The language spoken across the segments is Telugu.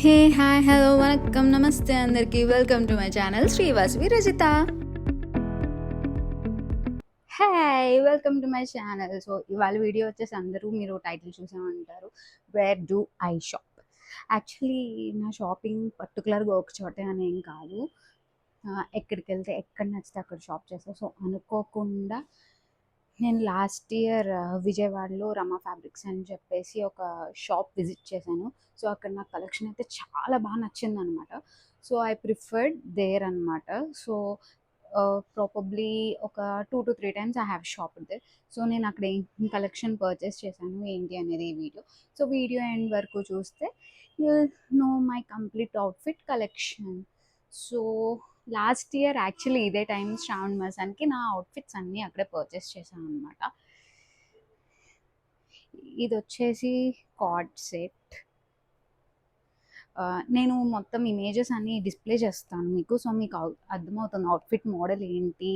హే హాయ్ హలో వణక్కం నమస్తే అందరికీ welcome to my channel Sri Vasavi Rajitha. Hi welcome to my channel. So ఇవాళ వీడియో వచ్చేసి అందరూ మీరు టైటిల్ చూసే ఉంటారు, where do I shop. Actually నా షాపింగ్ పర్టికులర్గా ఒక చోటే అనేం కాదు, ఎక్కడికి వెళ్తే ఎక్కడ నచ్చితే అక్కడ షాప్ చేస్తాను. సో అనుకోకుండా నేను లాస్ట్ ఇయర్ విజయవాడలో రమా ఫ్యాబ్రిక్స్ అని చెప్పేసి ఒక షాప్ విజిట్ చేశాను. సో అక్కడ నాకు కలెక్షన్ అయితే చాలా బాగా నచ్చింది అనమాట. సో ఐ ప్రిఫర్డ్ దేర్ అనమాట. సో ప్రాబబ్లీ ఒక 2 to 3 times I have shop they. So నేను అక్కడ ఏం కలెక్షన్ పర్చేస్ చేశాను ఏంటి అనేది ఈ వీడియో. సో వీడియో ఎండ్ వరకు చూస్తే you will know my complete outfit collection. So last year actually ఇదే టైం శ్రావణ మాసానికి నా అవుట్ఫిట్స్ అన్నీ అక్కడే పర్చేస్ చేశాను అనమాట. ఇది వచ్చేసి కార్డ్ సెట్. నేను మొత్తం ఇమేజెస్ అన్నీ డిస్ప్లే చేస్తాను మీకు, సో మీకు అర్థమవుతుంది అవుట్ఫిట్ మోడల్ ఏంటి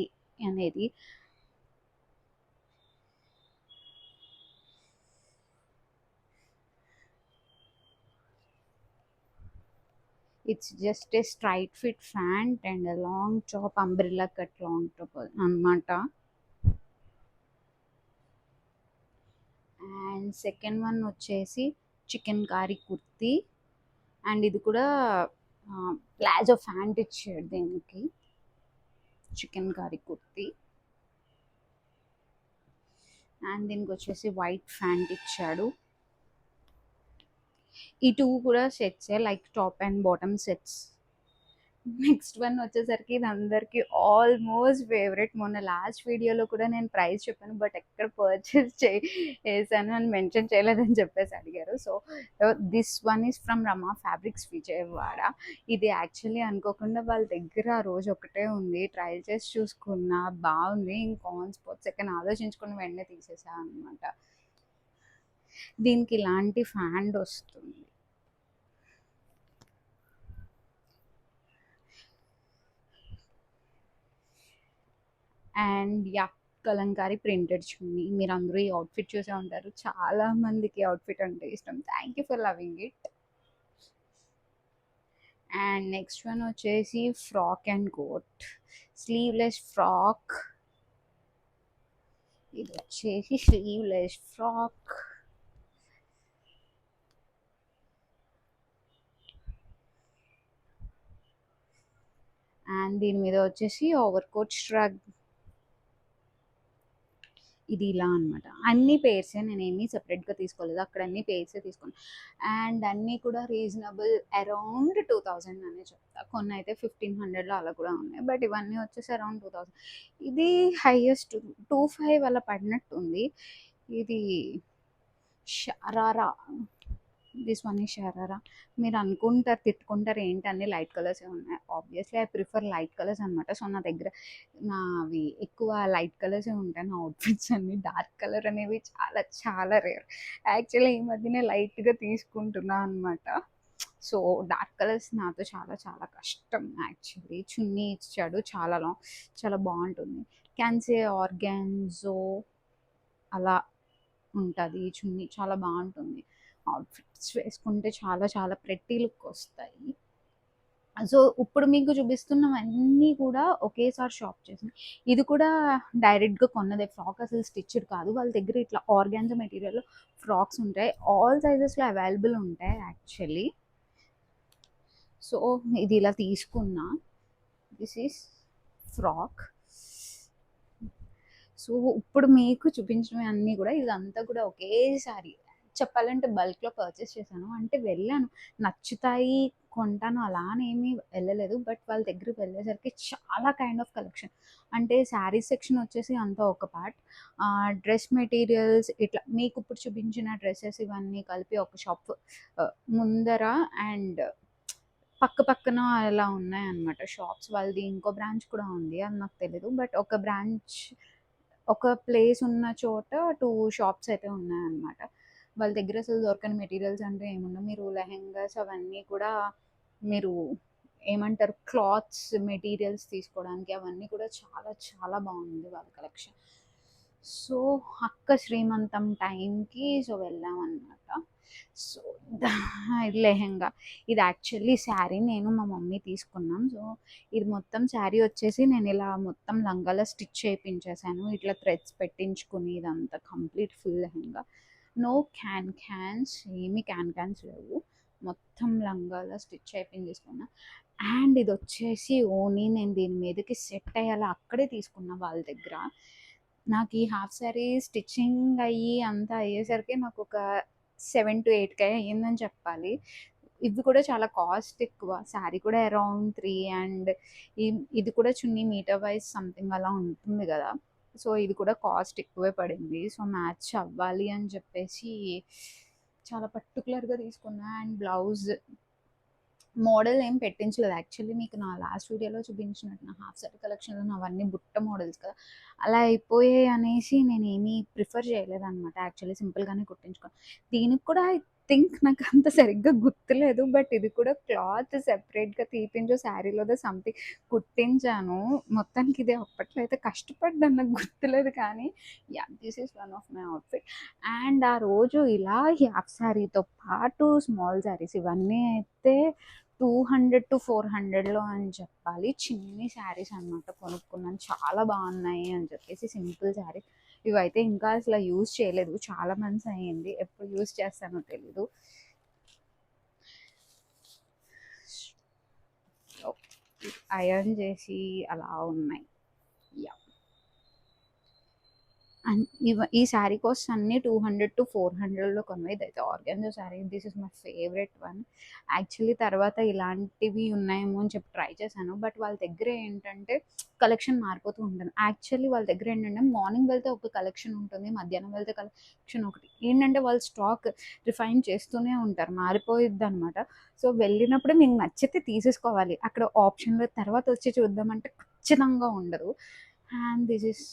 అనేది. It's just a straight fit pant and long top, umbrella cut long top అనమాట. అండ్ సెకండ్ వన్ వచ్చేసి చికెన్ కారీ కుర్తీ. అండ్ ఇది కూడా ప్లాజో ప్యాంట్ ఇచ్చాడు దీనికి, చికెన్ కారీ కుర్తీ. అండ్ దీనికి వచ్చేసి వైట్ ప్యాంట్ ఇచ్చాడు. ఈ టూ కూడా సెట్సే, like top and bottom sets. Next one వచ్చేసరికి ఇది అందరికీ ఆల్మోస్ట్ ఫేవరెట్. మొన్న లాస్ట్ వీడియోలో కూడా నేను ప్రైస్ చెప్పాను, బట్ ఎక్కడ పర్చేస్ చేసాను అని మెన్షన్ చేయలేదని చెప్పేసి అడిగారు. So this one is from Rama fabrics Vijayawada. ఇది యాక్చువల్లీ అనుకోకుండా వాళ్ళ దగ్గర ఆ రోజు ఒకటే ఉంది, ట్రయల్ చేసి చూసుకున్నా బాగుంది, ఇంకా ఆన్ స్పాట్ సెకండ్ ఆలోచించుకుని వెంటనే తీసేసా అనమాట. దీనికి ఇలాంటి ఫ్యాండ్ వస్తుంది. అండ్ యా, కలంకారీ ప్రింటెడ్ చున్నీ. మీరు అందరూ ఈ అవుట్ఫిట్ చూసే ఉంటారు, చాలా మందికి అవుట్ఫిట్ అంటే ఇష్టం. Thank you for loving it. And next one వచ్చేసి frock and coat, sleeveless frock. ఇది వచ్చేసి స్లీవ్లెస్ ఫ్రాక్. అండ్ దీని మీద వచ్చేసి ఓవర్ కోట్ స్ట్రగ్. ఇది ఇలా అనమాట. అన్ని పేర్సే, నేను ఏమీ సపరేట్గా తీసుకోలేదు, అక్కడ అన్ని పేర్సే తీసుకున్నాను. అండ్ అన్నీ కూడా రీజనబుల్, అరౌండ్ 2000 అనే చెప్తా. కొన్ని అయితే 1500లో అలా కూడా ఉన్నాయి, బట్ ఇవన్నీ వచ్చేసి అరౌండ్ 2000. ఇది హైయెస్ట్ 25 అలా పడినట్టుంది. ఇది షరారా, దిస్ వన్ ఈ షరారా. మీరు అనుకుంటారు తిట్టుకుంటారు ఏంటి అన్ని లైట్ కలర్స్ ఉన్నాయి. Obviously I prefer light colours అనమాట. సో నా దగ్గర నావి ఎక్కువ లైట్ కలర్సే ఉంటాయి. నా అవుట్ఫిట్స్ అన్ని డార్క్ కలర్ అనేవి చాలా చాలా రేర్. యాక్చువల్లీ ఈ మధ్యనే లైట్గా తీసుకుంటున్నా అనమాట. సో డార్క్ కలర్స్ నాతో చాలా చాలా కష్టం. యాక్చువల్లీ చున్నీ ఇచ్చాడు చాలా లాంగ్, చాలా బాగుంటుంది. క్యాన్సే ఆర్గాన్జో అలా ఉంటుంది చున్నీ, చాలా బాగుంటుంది. అవుట్ఫిట్స్ వేసుకుంటే చాలా చాలా ప్రెట్టి లుక్ వస్తాయి. సో ఇప్పుడు మీకు చూపిస్తున్నవన్నీ కూడా ఒకేసారి షాప్ చేసాను. ఇది కూడా డైరెక్ట్గా కొన్నదే, ఫ్రాక్ అసలు స్టిచ్డ్ కాదు. వాళ్ళ దగ్గర ఇట్లా ఆర్గాన్జా మెటీరియల్లో ఫ్రాక్స్ ఉంటాయి, ఆల్ సైజెస్లో అవైలబుల్ ఉంటాయి యాక్చువల్లీ. సో ఇది ఇలా తీసుకున్నా, దిస్ ఈస్ ఫ్రాక్. సో ఇప్పుడు మీకు చూపించినవి అన్నీ కూడా ఇదంతా కూడా ఒకేసారి చెప్పాలంటే బల్క్లో పర్చేస్ చేశాను. అంటే వెళ్ళాను, నచ్చుతాయి కొంటాను అలా అని ఏమీ వెళ్ళలేదు, బట్ వాళ్ళ దగ్గరికి వెళ్ళేసరికి చాలా కైండ్ ఆఫ్ కలెక్షన్. అంటే శారీ సెక్షన్ వచ్చేసి అంతా ఒక పార్ట్, డ్రెస్ మెటీరియల్స్ ఇట్లా మీకు ఇప్పుడు చూపించిన డ్రెస్సెస్ ఇవన్నీ కలిపి ఒక షాప్ ముందర అండ్ పక్క పక్కన అలా ఉన్నాయన్నమాట షాప్స్. వాళ్ళది ఇంకో బ్రాంచ్ కూడా ఉంది, అది నాకు తెలీదు, బట్ ఒక బ్రాంచ్ ఒక ప్లేస్ ఉన్న చోట 2 షాప్స్ అయితే ఉన్నాయన్నమాట. వాళ్ళ దగ్గర అసలు దొరకని మెటీరియల్స్ అంటే ఏముండవు. మీరు లెహెంగాస్ అవన్నీ కూడా మీరు ఏమంటారు క్లాత్స్ మెటీరియల్స్ తీసుకోవడానికి అవన్నీ కూడా చాలా చాలా బాగుంది వాళ్ళ కలెక్షన్. సో అక్క శ్రీమంతం టైంకి సో వెళ్ళామన్నమాట. సో ఇది లెహెంగా. ఇది యాక్చువల్లీ శారీ నేను మా మమ్మీ తీసుకున్నాం. సో ఇది మొత్తం శారీ వచ్చేసి నేను ఇలా మొత్తం లంగాలో స్టిచ్ చేయించేసాను. ఇట్లా థ్రెడ్స్ పెట్టించుకుని ఇదంతా complete full lehenga. No cans, ఏమి క్యాన్స్ లేవు. మొత్తం లంగాలో స్టిచ్ చేయించేసుకున్నా. అండ్ ఇది వచ్చేసి ఓనీ నేను దీని మీదకి సెట్ అయ్యేలా అక్కడే తీసుకున్నా వాళ్ళ దగ్గర. నాకు ఈ హాఫ్ శారీ స్టిచ్చింగ్ అయ్యి అంతా అయ్యేసరికి నాకు ఒక 7-8K అయ్యిందని చెప్పాలి. ఇవి కూడా చాలా కాస్ట్ ఎక్కువ. శారీ కూడా అరౌండ్ 3 అండ్ ఇది కూడా చున్నీ మీటర్ వైజ్ సంథింగ్ అలా ఉంటుంది కదా. సో ఇది కూడా కాస్ట్ ఎక్కువే పడింది. సో మ్యాచ్ అవ్వాలి అని చెప్పేసి చాలా పర్టికులర్గా తీసుకున్నా. అండ్ బ్లౌజ్ మోడల్ ఏం పెట్టించలేదు. యాక్చువల్లీ మీకు నా లాస్ట్ వీడియోలో చూపించినట్టు నా హాఫ్ శారీ కలెక్షన్లో అవన్నీ బుట్ట మోడల్స్ కదా, అలా అయిపోయాయి అనేసి నేను ఏమీ ప్రిఫర్ చేయలేదన్నమాట. యాక్చువల్లీ సింపుల్గానే కుట్టించుకోను. దీనికి కూడా ఐ థింక్ నాకు అంత సరిగ్గా గుర్తులేదు. బట్ ఇది కూడా క్లాత్ సెపరేట్గా తీపించు శారీలోదో సంథింగ్ కుట్టించాను. మొత్తానికి ఇదే అప్పట్లో అయితే కష్టపడ్డాను, నాకు గుర్తులేదు. కానీ yeah, this is one of my outfit. And ఆ రోజు ఇలా ఈ హాఫ్ శారీతో పాటు స్మాల్ శారీస్ ఇవన్నీ అయితే 200-400లో అని చెప్పాలి. చిన్ని శారీస్ అనమాట కొనుక్కున్నాను. చాలా బాగున్నాయి అని చెప్పేసి సింపుల్ శారీస్. ఇవైతే ఇంకా అసలు యూజ్ చేయలేదు, చాలా మంత్స్ అయ్యింది. ఎప్పుడు యూజ్ చేస్తానో తెలీదు. ఐరన్ చేసి అలా ఉన్నాయి. యా, అండ్ ఈ శారీ కాస్ట్ అన్నీ 200-400లో కొన్నవి. ఇదైతే organza sari. This is my favourite one. Actually తర్వాత ఇలాంటివి ఉన్నాయేమో అని చెప్పి ట్రై చేశాను. బట్ వాళ్ళ దగ్గర ఏంటంటే కలెక్షన్ మారిపోతూ ఉంటుంది. యాక్చువల్లీ వాళ్ళ దగ్గర ఏంటంటే మార్నింగ్ వెళ్తే ఒక కలెక్షన్ ఉంటుంది, మధ్యాహ్నం వెళ్తే కలెక్షన్ ఒకటి. ఏంటంటే వాళ్ళు స్టాక్ రిఫైన్ చేస్తూనే ఉంటారు, మారిపోయిద్ది అనమాట. సో వెళ్ళినప్పుడు మీకు నచ్చితే తీసేసుకోవాలి. అక్కడ ఆప్షన్లో తర్వాత వచ్చి చూద్దామంటే ఖచ్చితంగా ఉండదు. And this is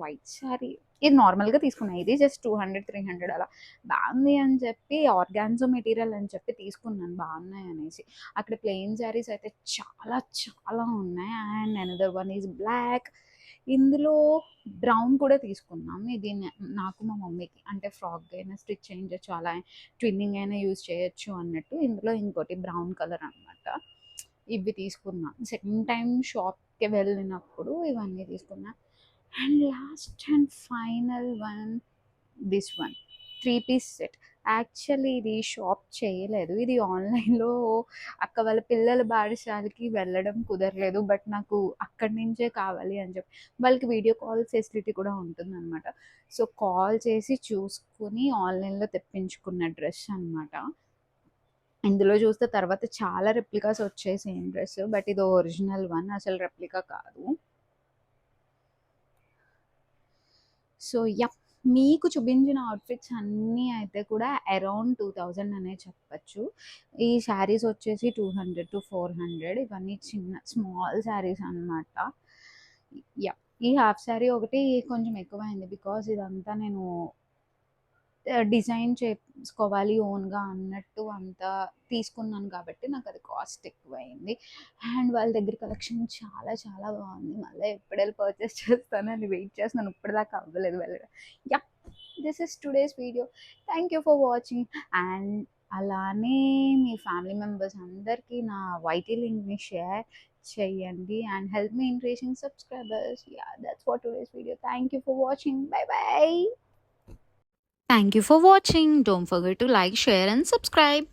white sari. ఇది నార్మల్గా తీసుకున్నాను. ఇది జస్ట్ 200-300 అలా. బాగుంది అని చెప్పి ఆర్గాన్జో మెటీరియల్ అని చెప్పి తీసుకున్నాను, బాగున్నాయి అనేసి. అక్కడ ప్లెయిన్ శారీస్ అయితే చాలా చాలా ఉన్నాయి. And another one is black. ఇందులో బ్రౌన్ కూడా తీసుకున్నాం. ఇది నాకు మా మమ్మీకి అంటే ఫ్రాక్ అయినా స్టిచ్ చేయించచ్చు, అలా ట్విన్నింగ్ అయినా యూజ్ చేయొచ్చు అన్నట్టు. ఇందులో ఇంకోటి బ్రౌన్ కలర్ అనమాట. ఇవి తీసుకున్నా సెకండ్ టైం షాప్కి వెళ్ళినప్పుడు, ఇవన్నీ తీసుకున్నా. And last and final one, this one 3-piece set. Actually ఇది షాప్ చేయలేదు, ఇది ఆన్లైన్లో అక్క వాళ్ళ పిల్లల పాఠశాలకి వెళ్ళడం కుదరలేదు. బట్ నాకు అక్కడి నుంచే కావాలి అని చెప్పి వాళ్ళకి వీడియో కాల్ ఫెసిలిటీ కూడా ఉంటుందన్నమాట. సో కాల్ చేసి చూసుకుని ఆన్లైన్లో తెప్పించుకున్న డ్రెస్ అనమాట. ఇందులో చూస్తే తర్వాత చాలా రెప్లికాస్ వచ్చాయి సేమ్ డ్రెస్. బట్ ఇది ఒరిజినల్ వన్, అసలు రెప్లికా కాదు. సో యా, మీకు చూపించిన అవుట్ఫిట్స్ అన్నీ అయితే కూడా అరౌండ్ 2000 అనే చెప్పచ్చు. ఈ శారీస్ వచ్చేసి 200-400. ఇవన్నీ చిన్న స్మాల్ శారీస్ అనమాట. యా, ఈ హాఫ్ శారీ ఒకటి కొంచెం ఎక్కువైంది బికాజ్ ఇదంతా నేను డిజైన్ చేసుకోవాలి ఓన్గా అన్నట్టు అంతా తీసుకున్నాను కాబట్టి నాకు అది కాస్ట్ ఎక్కువైంది. అండ్ వాళ్ళ దగ్గర కలెక్షన్ చాలా చాలా బాగుంది. మళ్ళీ ఎప్పుడెళ్ళి పర్చేస్ చేస్తానని వెయిట్ చేస్తున్నాను, ఇప్పటిదాకా అవ్వలేదు వెళ్ళడం. Yeah, this is today's video. Thank you for watching. And అలానే మీ ఫ్యామిలీ మెంబర్స్ అందరికీ నా వైటీ లింక్ని షేర్ చేయండి and help me in reaching subscribers. Yeah, that's for today's video. Thank you for watching. By by. Thank you for watching. Don't forget to like, share and subscribe.